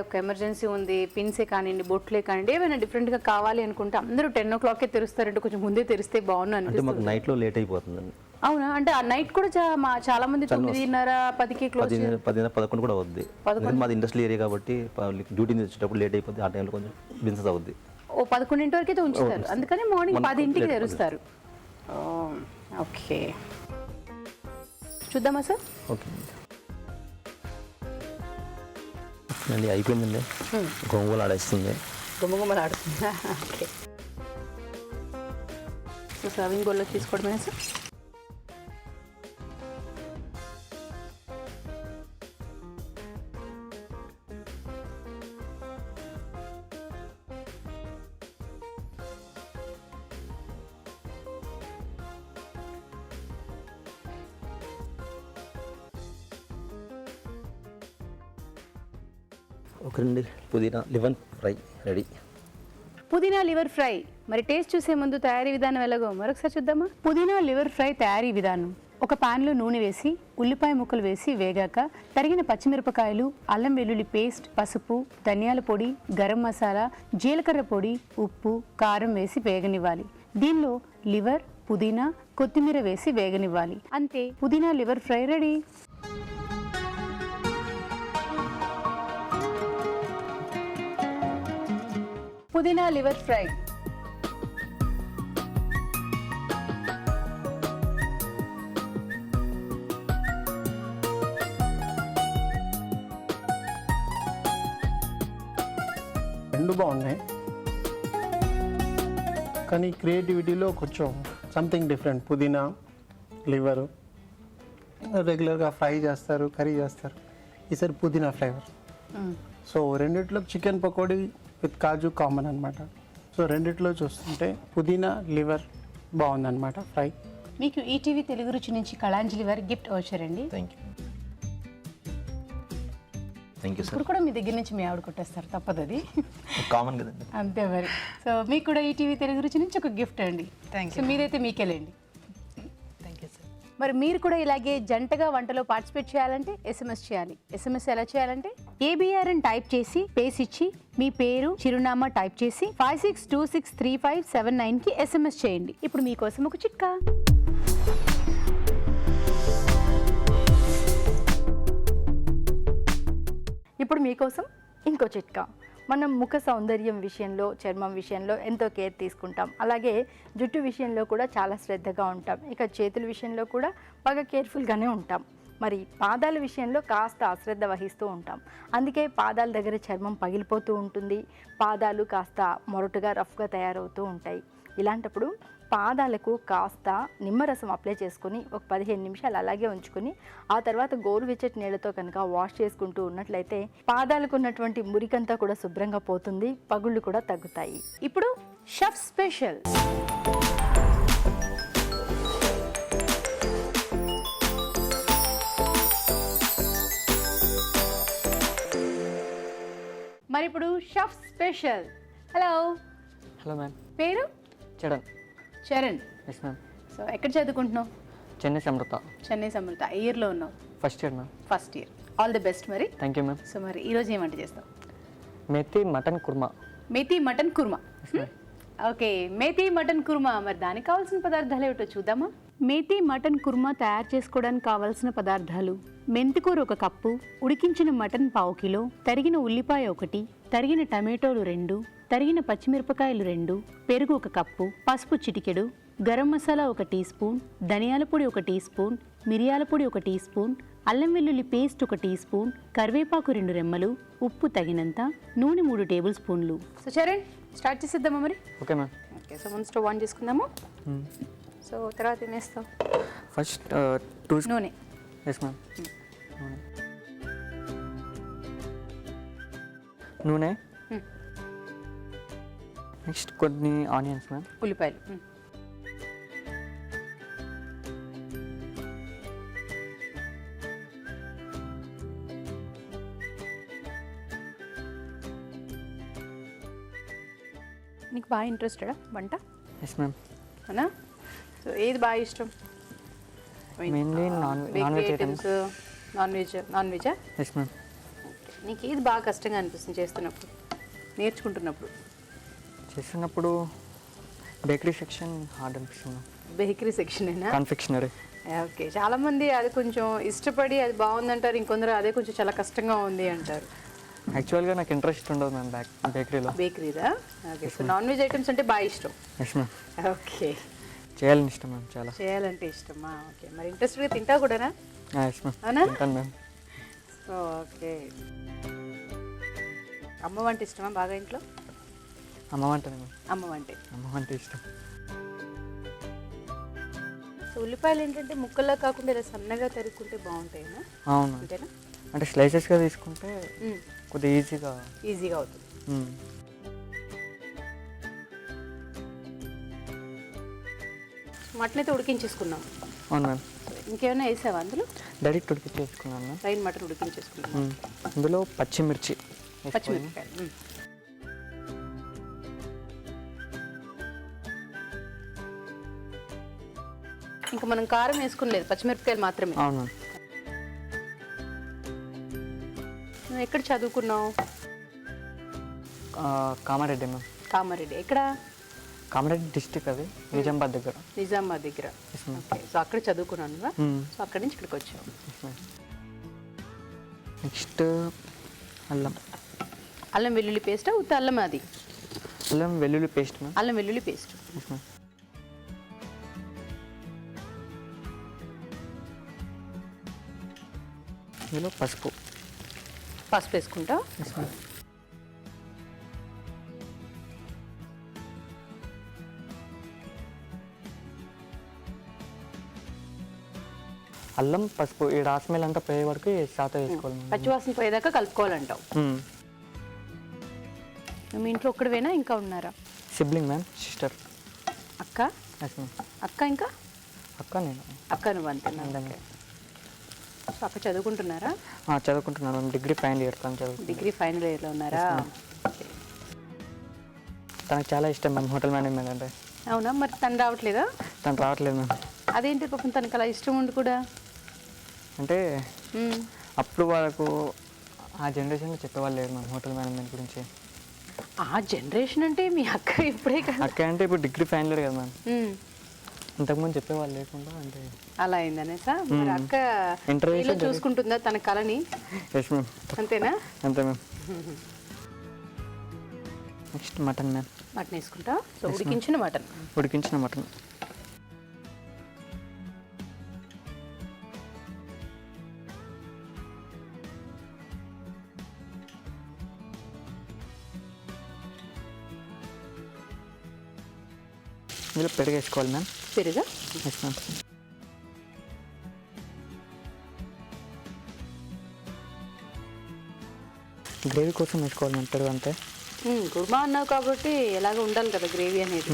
ఒక ఎమర్జెన్సీ ఉంది, పిన్సే కానివ్వండి, బొట్లే కానివ్వండి, ఏమైనా డిఫరెంట్గా కావాలి అనుకుంటే అందరూ 10 o'clockకే తెరుస్తారంటే కొంచెం ముందే తెరిస్తే బాగుండు అంటే అనిపిస్తుంది. మాకు నైట్లో లేట్ అయిపోతుందండి. అవునా? అంటే ఆ నైట్ కూడా చాలా మంది 9:30, 10కి క్లోజ్. 10, 11 కూడా అవుద్ది. మాది ఇండస్ట్రియల్ ఏరియా కాబట్టి డ్యూటీ నుంచి వచ్చేటప్పుడు లేట్ అయిపోద్ది, ఆ టైంలో కొంచెం బిజినెస్ అవుద్ది. 11 వరకు అయితే ఉంచుతారు, అందుకని మార్నింగ్ 10కి తెరుస్తారు. ఓకే, చూద్దామా సార్? ఓకే అండి, అయిపోయిందండి. గోంగూర ఆడేస్తుంది, గుమ్మగుమ్మలు ఆడుతుందా? ఓకే. సో సర్వింగ్ బౌల్లో తీసుకోవడమేనా సార్? ఓకేనండి, పుదీనా లివర్ ఫ్రై రెడీ. పుదీనా లివర్ ఫ్రై. మరి టేస్ట్ చూసే ముందు తయారీ విధానం ఎలాగో మరొకసారి చూద్దామా? పుదీనా లివర్ ఫ్రై తయారీ విధానం. ఒక పాన్లో నూనె వేసి ఉల్లిపాయ ముక్కలు వేసి వేగాక తరిగిన పచ్చిమిరపకాయలు, అల్లం వెల్లుల్లి పేస్ట్, పసుపు, ధనియాల పొడి, గరం మసాలా, జీలకర్ర పొడి, ఉప్పు, కారం వేసి వేగనివ్వాలి. దీనిలో లివర్, పుదీనా, కొత్తిమీర వేసి వేగనివ్వాలి. అంతే, పుదీనా లివర్ ఫ్రై రెడీ. పుదీనా లివర్ ఫ్రై. రెండు బాగున్నాయి, కానీ క్రియేటివిటీలో కొంచెం సంథింగ్ డిఫరెంట్. పుదీనా లివరు రెగ్యులర్గా ఫ్రై చేస్తారు, కర్రీ చేస్తారు, ఈసారి పుదీనా ఫ్లేవర్. సో రెండిట్లో chicken pakodi with kaju common అనమాట. సో రెండిట్లో చూస్తుంటే పుదీనా లివర్ బాగుందన్నమాట ఫ్రై. మీకు ఈటీవీ తెలుగు రుచి నుంచి కళాంజలి వారి గిఫ్ట్ వచ్చారండి. Thank you sir. ఇప్పుడు కూడా మీ దగ్గర నుంచి మీ ఆవిడ కొట్టేస్తారు, తప్పదు, అది కామన్ కదండి. అంతే మరి. సో మీకు కూడా ఈటీవీ తెలుగు రుచి నుంచి ఒక గిఫ్ట్ అండి. థ్యాంక్ సో మీరైతే మీకేలేండి. Thank you sir. మరి మీరు కూడా ఇలాగే జంటగా వంటలో పార్టిసిపేట్ చేయాలంటే ఎస్ఎంఎస్ చేయాలి. ఎస్ఎంఎస్ ఎలా చేయాలంటే ఏబిఆర్ అని టైప్ చేసి పేస్ ఇచ్చి మీ పేరు, చిరునామా టైప్ చేసి 56263579కి ఎస్ఎంఎస్ చేయండి. ఇప్పుడు మీకోసం ఒక చిట్కా. ఇప్పుడు మీకోసం ఇంకో చిట్కా. మనం ముఖ సౌందర్యం విషయంలో, చర్మం విషయంలో ఎంతో కేర్ తీసుకుంటాం. అలాగే జుట్టు విషయంలో కూడా చాలా శ్రద్ధగా ఉంటాం. ఇక చేతుల విషయంలో కూడా బాగా కేర్ఫుల్గానే ఉంటాం. మరి పాదాల విషయంలో కాస్త అశ్రద్ధ వహిస్తూ ఉంటాం. అందుకే పాదాల దగ్గర చర్మం పగిలిపోతూ ఉంటుంది, పాదాలు కాస్త మొరటుగా రఫ్గా తయారవుతూ ఉంటాయి. ఇలాంటప్పుడు పాదాలకు కాస్త నిమ్మరసం అప్లై చేసుకొని ఒక 15 నిమిషాలు అలాగే ఉంచుకొని ఆ తర్వాత గోరువెచ్చటి నీళ్ళతో కనుక వాష్ చేసుకుంటూ ఉన్నట్లయితే పాదాలకు ఉన్నటువంటి మురికంతా కూడా శుభ్రంగా పోతుంది, పగుళ్ళు కూడా తగ్గుతాయి. ఇప్పుడు షెఫ్ స్పెషల్. మరి ఇప్పుడు chef special. Hello. Hello ma'am. పేరు? Charan. Charan. Yes ma'am. So ఎక్కడ చదువుకుంటున్నావు? చెన్నై సమృత. చెన్నై సమృత. ఏ ఇయర్లో ఉన్నావు? First year ma'am. First year. All the best. మరి థ్యాంక్ యూ మ్యామ్. సో మరి ఈరోజు ఏం వంట చేస్తావు? Methi mutton kurma. Methi mutton kurma. Okay, methi mutton kurma. మరి దానికి కావాల్సిన పదార్థాలు ఏమిటో చూద్దామా? మేతి మటన్ కుర్మా తయారు చేసుకోవడానికి కావాల్సిన పదార్థాలు: మెంతికూర 1 కప్పు, ఉడికించిన మటన్ 1/2 కిలో, తరిగిన ఉల్లిపాయ 1, తరిగిన టమాటోలు 2, తరిగిన పచ్చిమిరపకాయలు 2, పెరుగు 1 కప్పు, పసుపు చిటికెడు, గరం మసాలా 1 టీ స్పూన్, ధనియాల పొడి 1 టీ స్పూన్, మిరియాల పొడి 1 టీ స్పూన్, అల్లం వెల్లుల్లి పేస్ట్ 1 టీ స్పూన్, కరివేపాకు 2 రెమ్మలు, ఉప్పు తగినంత, నూనె 3 టేబుల్ స్పూన్లు. సో చరణ్, స్టార్ట్ చేసేద్దామా మరి? Okay ma'am. ఓకే, సో ముందు స్టవ్ ఆన్ చేసుకుందాము. సో తర్వాత ఏం వేస్తాం? ఫస్ట్ 2 నూనె. Yes ma'am. నూనె. నెక్స్ట్ కొన్ని ఆనియన్స్ మ్యామ్. ఉల్లిపాయలు. నీకు బాగా ఇంట్రెస్టెడా వంట? Yes ma'am. అవునా? సో ఏది బాగా ఇష్టం? Mainly non veg items. Non వెజా? Yes ma'am. నీకు ఏది బాగా కష్టంగా అనిపిస్తుంది చేస్తున్నప్పుడు, నేర్చుకుంటున్నప్పుడు? చేస్తున్నప్పుడు బేకరీ సెక్షన్ హార్డ్ అనిపిస్తుంది. బేకరీ సెక్షనేనా? కన్ఫెక్షనరీ. ఓకే, చాలామంది అది కొంచెం ఇష్టపడి అది బాగుందంటారు, ఇంకొందరు అదే కొంచెం చాలా కష్టంగా ఉంది అంటారు. యాక్చువల్గా నాకు ఇంట్రెస్ట్ ఉండదు మ్యామ్ బేకరీలో. బేకరీదా? Okay, so non veg items అంటే బాగా ఇష్టం. Yes ma'am. ఓకే, చేయాలని ఇష్టం మ్యామ్ చాలా. చేయాలంటే ఇష్టమా? ఓకే, మరి ఇంట్రెస్ట్గా తింటావు కూడానా? Yes ma'am. అవునా? తింటాను మ్యామ్. ఓకే, అమ్మ వంట ఇష్టమా బాగా ఇంట్లో? అమ్మ వంటనే మ్యామ్. అమ్మ వంటే. అమ్మ వంట ఇష్టం. సో ఉల్లిపాయలు ఏంటంటే ముక్కల్లా కాకుండా ఇలా సన్నగా తరుక్కుంటే బాగుంటాయినా? అవును. అంతేనా? అంటే స్లైసెస్గా తీసుకుంటే కొద్దిగా ఈజీగా అవుతుంది. మటన్ అయితే ఉడికించేసుకున్నాం. అవును మ్యామ్. ఇంకేమైనా వేసావా అందులో? డైరెక్ట్ ఉడికించేసుకున్నాను మ్యామ్. ఫ్రైడ్ మటన్ ఉడికించేసుకున్నాం. ఇందులో పచ్చిమిర్చి. పచ్చిమిరపకాయలు. ఇంకా మనం కారం వేసుకునలేదు, పచ్చిమిరపకాయలు మాత్రమే. అవును. నువ్వు ఎక్కడ చదువుకున్నావు? కామారెడ్డి మ్యామ్. కామారెడ్డి. ఎక్కడ? కామారెడ్డి డిస్టిక్ అది నిజామాబాద్ దగ్గర. నిజామాబాద్ దగ్గర. Yes, ma'am. ఓకే, సో అక్కడ చదువుకున్నాను. Hmm. సో అక్కడి నుంచి ఇక్కడికి వచ్చావు. నెక్స్ట్ అల్లం అల్లం వెల్లుల్లి పేస్టా ఉత్త అల్లం? అది అల్లం వెల్లుల్లి పేస్ట్ మ్యామ్. అల్లం వెల్లుల్లి పేస్ట్. Yes ma'am. ఇందులో పసుపు. పసుపు వేసుకుంటా. Yes ma'am. అల్లం పసుపు ఈ రాస్మెల్ అంతా పోయే వరకు సాత వేసుకోవాలి మ్యామ్. పచ్చివాసన పోయేదాకా కలుపుకోవాలంటావు. మ్మ్. మీ ఇంట్లో ఒక్కడివేనా ఇంకా ఉన్నారా? Sibling ma'am, sister. అక్క? Yes ma'am. అక్క ఇంకా? అక్క నేను. అక్క నువ్వు అంతేనా? సో అక్క చదువుకుంటున్నారా? చదువుకుంటున్నాను మ్యామ్, డిగ్రీ ఫైనల్ ఇయర్ తను చదువుకుంటున్నాను. డిగ్రీ ఫైనల్ ఇయర్లో ఉన్నారా? తనకు చాలా ఇష్టం మ్యామ్ హోటల్ మేనేజ్మెంట్ అంటే. అవునా, మరి తను రావట్లేదా? తను రావట్లేదు మ్యామ్. అదేంటి పాపం తనకు అలా ఇష్టం ఉండి కూడా? అంటే అప్పుడు వాళ్ళకు ఆ జనరేషన్లో చెప్పేవాళ్ళు లేరు మ్యామ్ హోటల్ మేనేజ్మెంట్ గురించి. ఆ జనరేషన్ అంటే మీ అక్క ఇప్పుడే కదా? అక్క అంటే ఇప్పుడు డిగ్రీ ఫైనల్ ఇయర్ కదా మ్యామ్. మ్మ్. ఇంతకుముందు చెప్పేవాళ్ళు లేకుండా అంటే. అలా అయిందనేసా? మరి అక్క Interview ఇలా చూసుకుంటుందా తన కళని? Yes ma'am. అంతేనా? అంతే ma'am. Next mutton ma'am. Mutton వేసుకుంటా. సో ఉడికించిన మటన్. ఉడికించిన మటన్. ఇందులో పెరుగు వేసుకోవాలి మ్యామ్. పెరుగా? Yes ma'am. గ్రేవీ కోసం వేసుకోవాలి మ్యామ్ పెరుగు అంతే. కుర్మా అన్నావు కాబట్టి ఎలాగ ఉండాలి కదా గ్రేవీ అనేది.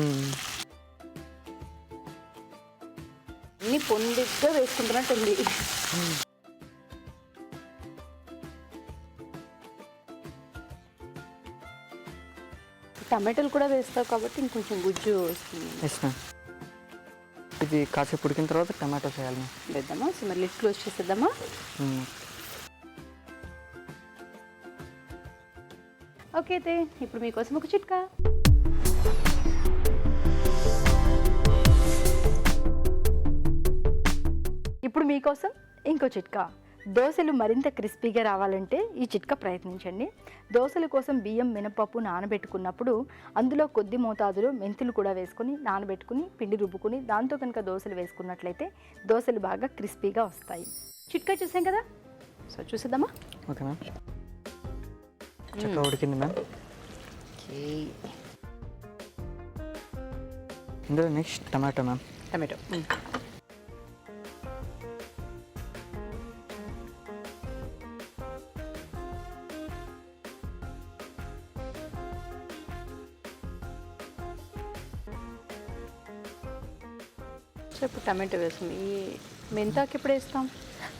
అన్ని పొందిగ్గా వేసుకుంటున్నట్టుంది. టమాటాలు కూడా వేస్తావు కాబట్టి ఇంకొంచెం గుజ్జు వస్తుంది. Yes ma'am. ఇది కాసేపు ఉడికిన తర్వాత టమాటో చేయాలి మ్యామ్. వేద్దామా? సో మరి లిడ్ క్లోజ్ చేసేద్దామా? ఓకే అయితే ఇప్పుడు మీకోసం ఒక చిట్కా. ఇప్పుడు మీకోసం ఇంకో చిట్కా. దోశలు మరింత క్రిస్పీగా రావాలంటే ఈ చిట్కా ప్రయత్నించండి. దోశల కోసం బియ్యం మినపప్పు నానబెట్టుకున్నప్పుడు అందులో కొద్ది మోతాదులో మెంతులు కూడా వేసుకొని నానబెట్టుకుని పిండి రుబ్బుకుని దాంతో కనుక దోశలు వేసుకున్నట్లయితే దోశలు బాగా క్రిస్పీగా వస్తాయి. చిట్కా చూసాం కదా, సో చూసేద్దామా? Okay ma'am. చక్కగా ఉడికింది మ్యామ్. ఇందులో next tomato ma'am. Tomato. So ఇప్పుడు టమాటో వేస్తుంది. ఈ మెంతాకు ఎప్పుడు వేస్తాం?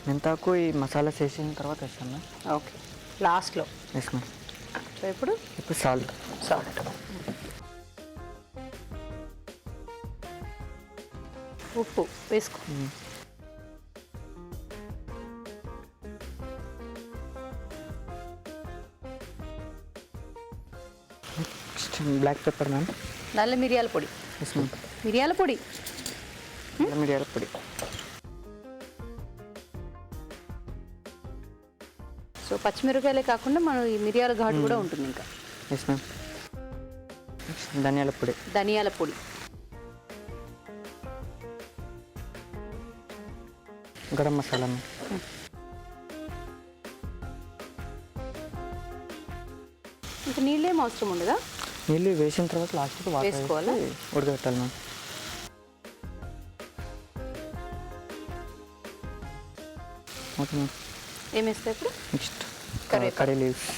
మెంతాకు ఈ మసాలాస్ వేసిన తర్వాత వేస్తాం మ్యామ్. ఓకే, లాస్ట్లో. Yes ma'am. సో ఇప్పుడు సాల్ట్. సాల్ట్, ఉప్పు వేసుకో. Next black pepper ma'am. నల్ల మిరియాల పొడి. Yes ma'am. మిరియాల పొడి. మిరియాల పొడి. సో పచ్చిమిరపకాయలే కాకుండా మనం ఈ మిరియాల ఘాటు కూడా ఉంటుంది ఇంకా. Yes ma'am. నెక్స్ట్ ధనియాల పొడి. ధనియాల పొడి. గరం మసాలా మ్యామ్. ఇంకా నీళ్ళేం అవసరం ఉండదా? నీళ్ళు వేసిన తర్వాత లాస్ట్కి వాటర్ వేసుకోవాలా? వేసి ఉడకబెట్టాలి మ్యామ్. Okay ma'am. ఏం వేస్తాయి ఇప్పుడు? నెక్స్ట్ కరివేపాకు. Curry leaves.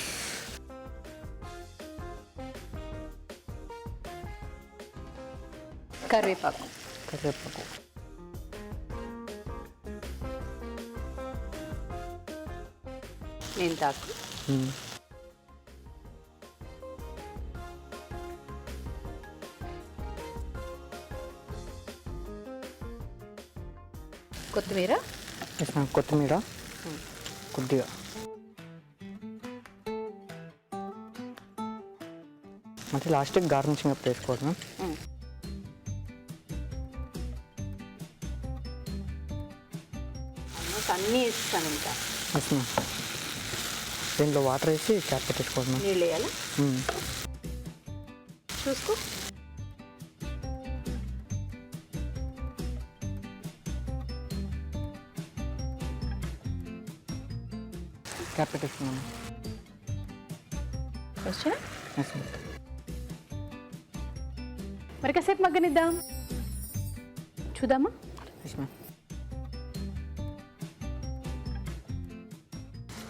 కరివేపాకు. కరివేపాకు. మెంతాకు. కొత్తిమీర. Yes ma'am. కొత్తిమీర కొద్దిగా. మరి లాస్ట్కి గార్నిషింగ్ అప్ వేసుకోవాలి మ్యామ్. నాకు అన్నీ వేస్తాను ఇంకా ఎస్ మ్యామ్. దీంట్లో వాటర్ వేసి క్యాప్ పెట్టేసుకోవాలి మ్యామ్. నీళ్ళు వేయాలా చూసుకో. క్యాప్ పెట్టేసుకున్నాను. వచ్చా ఎస్ మ్యామ్. మరి కాసేపు మగ్గనిద్దాం, చూద్దామా? Yes ma'am.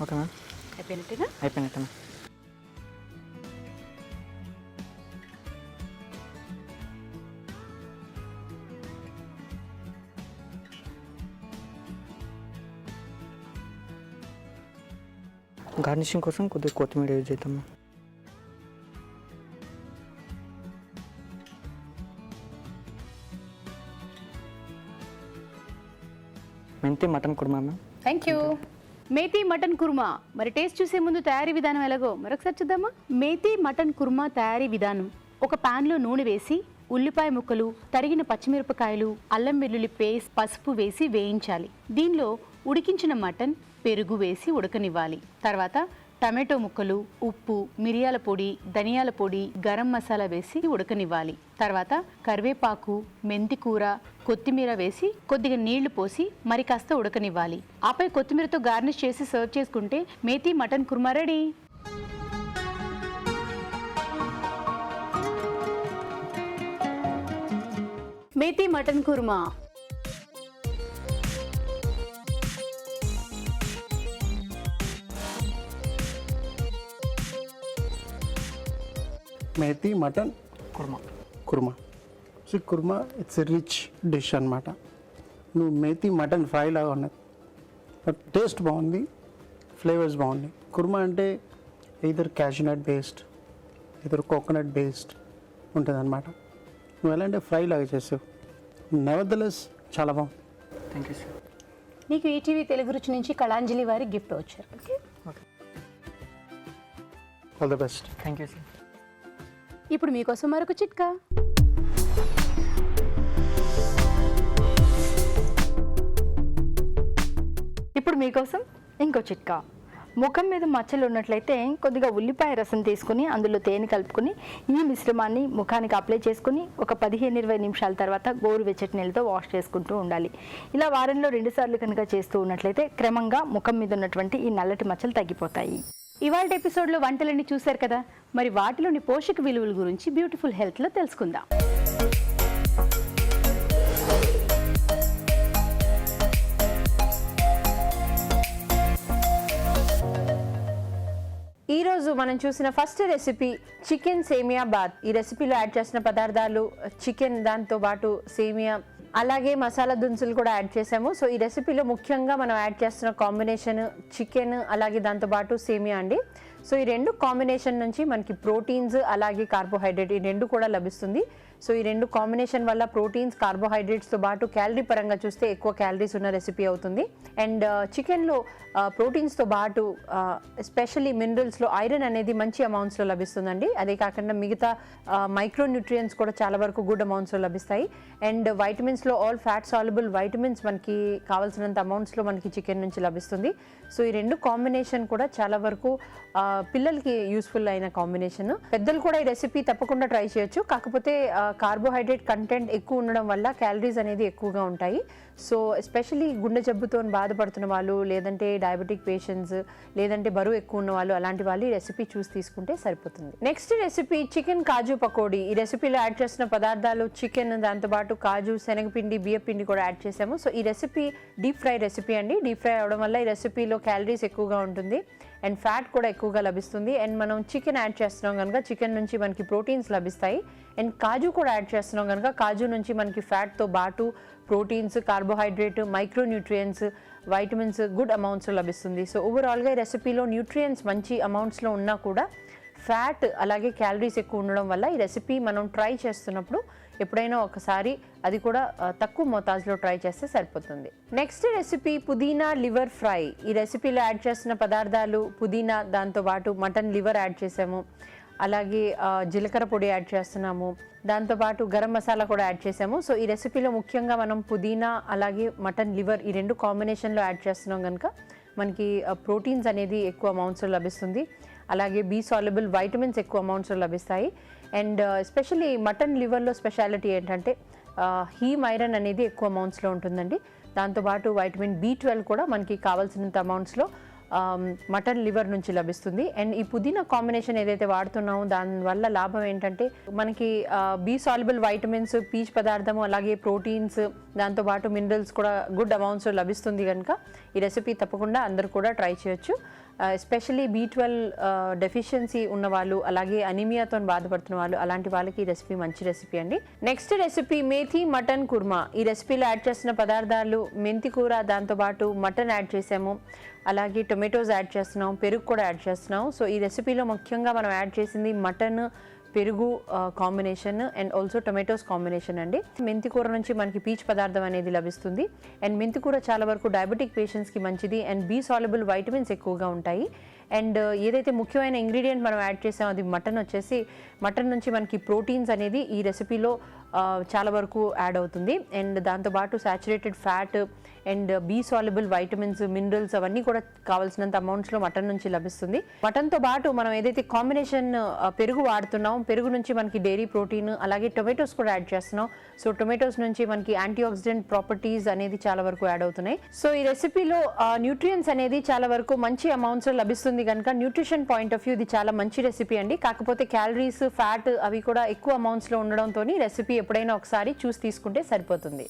ఓకే మ్యామ్, అయిపోయినట్టేనా? అయిపోయినట్టే మ్యామ్. గార్నిషింగ్ కోసం కొద్దిగా కొత్తిమీర యూజ్ చేద్దాం మ్యామ్. మెంతి mutton kurma ma'am. Thank you. మేతి మటన్ కుర్మా. మరి టేస్ట్ చూసే ముందు తయారీ విధానం ఎలాగో మరొకసారి చూద్దామా? మేతి మటన్ కుర్మా తయారీ విధానం: ఒక ప్యాన్లో నూనె వేసి ఉల్లిపాయ ముక్కలు, తరిగిన పచ్చిమిరపకాయలు, అల్లం వెల్లుల్లి పేస్ట్, పసుపు వేసి వేయించాలి. దీనిలో ఉడికించిన మటన్, పెరుగు వేసి ఉడకనివ్వాలి. తర్వాత టమాటో ముక్కలు, ఉప్పు, మిరియాల పొడి, ధనియాల పొడి, గరం మసాలా వేసి ఉడకనివ్వాలి. తర్వాత కరివేపాకు, మెంతి కూర, కొత్తిమీర వేసి కొద్దిగా నీళ్లు పోసి మరి కాస్త ఉడకనివ్వాలి. ఆపై కొత్తిమీరతో గార్నిష్ చేసి సర్వ్ చేసుకుంటే మేతి మటన్ కుర్మా రెడీ. మేతి mutton kurma. Methi mutton kurma. Kurma. So kurma it's rich dish అనమాట. నువ్వు మేతి మటన్ ఫ్రై లాగా ఉన్నది, బట్ టేస్ట్ బాగుంది, ఫ్లేవర్స్ బాగున్నాయి. కుర్మా అంటే ఇదర్ క్యాషనట్ బేస్డ్, ఇదర్ కోకోనట్ బేస్డ్ ఉంటుంది అనమాట. నువ్వు ఎలా అంటే ఫ్రై లాగా చేసావు, నెవర్దలెస్ చాలా బాగుంది. Thank you sir. నీకు ఈటీవీ తెలుగు రుచి నుంచి కళాంజలి వారి గిఫ్ట్ వచ్చారు. Okay, okay, all the best. Thank you sir. ఇప్పుడు మీకోసం మరొక చిట్కా. ఇప్పుడు మీకోసం ఇంకో చిట్కా. ముఖం మీద మచ్చలు ఉన్నట్లయితే కొద్దిగా ఉల్లిపాయ రసం తీసుకుని అందులో తేనె కలుపుకొని ఈ మిశ్రమాన్ని ముఖానికి అప్లై చేసుకుని ఒక 15-20 నిమిషాల తర్వాత గోరువెచ్చటి నీళ్ళతో వాష్ చేసుకుంటూ ఉండాలి. ఇలా వారంలో 2 సార్లు కనుక చేస్తూ ఉన్నట్లయితే క్రమంగా ముఖం మీద ఉన్నటువంటి ఈ నల్లటి మచ్చలు తగ్గిపోతాయి. ఇవాళ ఎపిసోడ్లో వంటలన్నీ చూశారు కదా, మరి వాటిలోని పోషక విలువల గురించి బ్యూటిఫుల్ హెల్త్లో తెలుసుకుందాం. ఈరోజు మనం చూసిన ఫస్ట్ రెసిపీ చికెన్ సేమియా బాత్. ఈ రెసిపీలో యాడ్ చేసిన పదార్థాలు చికెన్, దాంతో పాటు సేమియా, అలాగే మసాలా దినుసులు కూడా యాడ్ చేసాము. సో ఈ రెసిపీలో ముఖ్యంగా మనం యాడ్ చేస్తున్న కాంబినేషన్ చికెన్ అలాగే దాంతోపాటు సేమియా అండి. సో ఈ రెండు కాంబినేషన్ నుంచి మనకి ప్రోటీన్స్ అలాగే కార్బోహైడ్రేట్ ఈ రెండు కూడా లభిస్తుంది. సో ఈ రెండు కాంబినేషన్ వల్ల ప్రోటీన్స్, కార్బోహైడ్రేట్స్తో పాటు క్యాలరీ పరంగా చూస్తే ఎక్కువ క్యాలరీస్ ఉన్న రెసిపీ అవుతుంది. అండ్ చికెన్లో ప్రోటీన్స్తో పాటు ఎస్పెషల్లీ మినరల్స్లో ఐరన్ అనేది మంచి అమౌంట్స్లో లభిస్తుందండి. అదే కాకుండా మిగతా మైక్రోన్యూట్రియన్స్ కూడా చాలా వరకు గుడ్ అమౌంట్స్లో లభిస్తాయి. అండ్ వైటమిన్స్లో ఆల్ ఫ్యాట్ సాల్యుబుల్ వైటమిన్స్ మనకి కావాల్సినంత అమౌంట్స్లో మనకి చికెన్ నుంచి లభిస్తుంది. సో ఈ రెండు కాంబినేషన్ కూడా చాలా వరకు పిల్లలకి యూస్ఫుల్ అయిన కాంబినేషన్. పెద్దలు కూడా ఈ రెసిపీ తప్పకుండా ట్రై చేయొచ్చు. కాకపోతే కార్బోహైడ్రేట్ కంటెంట్ ఎక్కువ ఉండడం వల్ల క్యాలరీస్ అనేది ఎక్కువగా ఉంటాయి. సో ఎస్పెషల్లీ గుండె జబ్బుతో బాధపడుతున్న వాళ్ళు, లేదంటే డయాబెటిక్ పేషెంట్స్, లేదంటే బరువు ఎక్కువ ఉన్న వాళ్ళు, అలాంటి వాళ్ళు ఈ రెసిపీ చూసి తీసుకుంటే సరిపోతుంది. Next recipe chicken kaju pakodi. ఈ రెసిపీలో యాడ్ చేసిన పదార్థాలు చికెన్, దాంతోపాటు కాజు, శనగపిండి, బియ్యపిండి కూడా యాడ్ చేసాము. సో ఈ రెసిపీ డీప్ ఫ్రై రెసిపీ అండి. డీప్ ఫ్రై అవడం వల్ల ఈ రెసిపీలో క్యాలరీస్ ఎక్కువగా ఉంటుంది అండ్ ఫ్యాట్ కూడా ఎక్కువగా లభిస్తుంది. అండ్ మనం చికెన్ యాడ్ చేస్తున్నాం కనుక చికెన్ నుంచి మనకి ప్రోటీన్స్ లభిస్తాయి. అండ్ కాజు కూడా యాడ్ చేస్తున్నాం కనుక కాజు నుంచి మనకి ఫ్యాట్తో పాటు proteins, carbohydrate, micronutrients, vitamins good అమౌంట్స్లో లభిస్తుంది. సో ఓవరాల్గా ఈ రెసిపీలో న్యూట్రియన్స్ మంచి అమౌంట్స్లో ఉన్నా కూడా ఫ్యాట్ అలాగే క్యాలరీస్ ఎక్కువ ఉండడం వల్ల ఈ రెసిపీ మనం ట్రై చేస్తున్నప్పుడు ఎప్పుడైనా ఒకసారి అది కూడా తక్కువ మోతాజులో ట్రై చేస్తే సరిపోతుంది. నెక్స్ట్ రెసిపీ పుదీనా లివర్ ఫ్రై. ఈ రెసిపీలో యాడ్ చేసిన పదార్థాలు పుదీనా, దాంతోపాటు మటన్ లివర్ యాడ్ చేసాము. అలాగే జీలకర్ర పొడి యాడ్ చేస్తున్నాము, దాంతోపాటు గరం మసాలా కూడా యాడ్ చేసాము. సో ఈ రెసిపీలో ముఖ్యంగా మనం పుదీనా అలాగే మటన్ లివర్ ఈ రెండు కాంబినేషన్లో యాడ్ చేస్తున్నాం కనుక మనకి ప్రోటీన్స్ అనేది ఎక్కువ అమౌంట్స్లో లభిస్తుంది, అలాగే బీ సాల్యుబుల్ వైటమిన్స్ ఎక్కువ అమౌంట్స్లో లభిస్తాయి. అండ్ ఎస్పెషల్లీ మటన్ లివర్లో స్పెషాలిటీ ఏంటంటే హీమ్ ఐరన్ అనేది ఎక్కువ అమౌంట్స్లో ఉంటుందండి. దాంతోపాటు వైటమిన్ B12 కూడా మనకి కావాల్సినంత అమౌంట్స్లో మటన్ లివర్ నుంచి లభిస్తుంది. అండ్ ఈ పుదీనా కాంబినేషన్ ఏదైతే వాడుతున్నామో దానివల్ల లాభం ఏంటంటే మనకి బీ సాల్యుబుల్ వైటమిన్స్, పీచు పదార్థము, అలాగే ప్రోటీన్స్, దాంతోపాటు మినరల్స్ కూడా గుడ్ అమౌంట్స్లో లభిస్తుంది కనుక ఈ రెసిపీ తప్పకుండా అందరూ కూడా ట్రై చేయొచ్చు. ఎస్పెషల్లీ B12 డెఫిషియన్సీ ఉన్నవాళ్ళు, అలాగే అనీమియాతో బాధపడుతున్న వాళ్ళు, అలాంటి వాళ్ళకి ఈ రెసిపీ మంచి రెసిపీ అండి. నెక్స్ట్ రెసిపీ మేథీ మటన్ కుర్మా. ఈ రెసిపీలో యాడ్ చేసిన పదార్థాలు మెంతి కూర, దాంతోపాటు మటన్ యాడ్ చేసాము, అలాగే టొమాటోస్ యాడ్ చేస్తున్నాం, పెరుగు కూడా యాడ్ చేస్తున్నాం. సో ఈ రెసిపీలో ముఖ్యంగా మనం యాడ్ చేసింది మటన్, పెరుగు combination and also tomatoes combination అండి. మెంతి కూర నుంచి మనకి పీచు పదార్థం అనేది లభిస్తుంది. అండ్ మెంతి కూర చాలా వరకు డయాబెటిక్ పేషెంట్స్కి మంచిది అండ్ బీ సాల్యుబుల్ వైటమిన్స్ ఎక్కువగా ఉంటాయి. అండ్ ఏదైతే ముఖ్యమైన ఇంగ్రీడియంట్ మనం యాడ్ చేసామో అది మటన్ వచ్చేసి, మటన్ నుంచి మనకి ప్రోటీన్స్ అనేది ఈ రెసిపీలో చాలా వరకు యాడ్ అవుతుంది. అండ్ దాంతోపాటు saturated fat and B soluble vitamins, minerals అవన్నీ కూడా కావాల్సినంత అమౌంట్స్లో మటన్ నుంచి లభిస్తుంది. మటన్తో పాటు మనం ఏదైతే కాంబినేషన్ పెరుగు వాడుతున్నాం, పెరుగు నుంచి మనకి డైరీ ప్రోటీన్, అలాగే టొమాటోస్ కూడా యాడ్ చేస్తున్నాం. సో టొమాటోస్ నుంచి మనకి యాంటీ ఆక్సిడెంట్ ప్రాపర్టీస్ అనేది చాలా వరకు యాడ్ అవుతున్నాయి. సో ఈ రెసిపీలో న్యూట్రియన్స్ అనేది చాలా వరకు మంచి అమౌంట్స్లో లభిస్తుంది కనుక న్యూట్రిషన్ పాయింట్ ఆఫ్ వ్యూ ఇది చాలా మంచి రెసిపీ అండి. కాకపోతే క్యాలరీస్, ఫ్యాట్ అవి కూడా ఎక్కువ అమౌంట్స్లో ఉండడంతో రెసిపీ ఎప్పుడైనా ఒకసారి చూసి తీసుకుంటే సరిపోతుంది.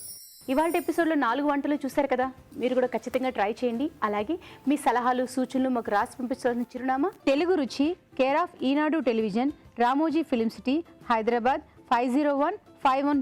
ఇవాళ ఎపిసోడ్లో 4 వంటలు చూశారు కదా, మీరు కూడా ఖచ్చితంగా ట్రై చేయండి. అలాగే మీ సలహాలు, సూచనలు మాకు రాసి పంపించాల్సిన చిరునామా తెలుగు రుచి, care of Eenadu television, Ramoji film city, Hyderabad 501512.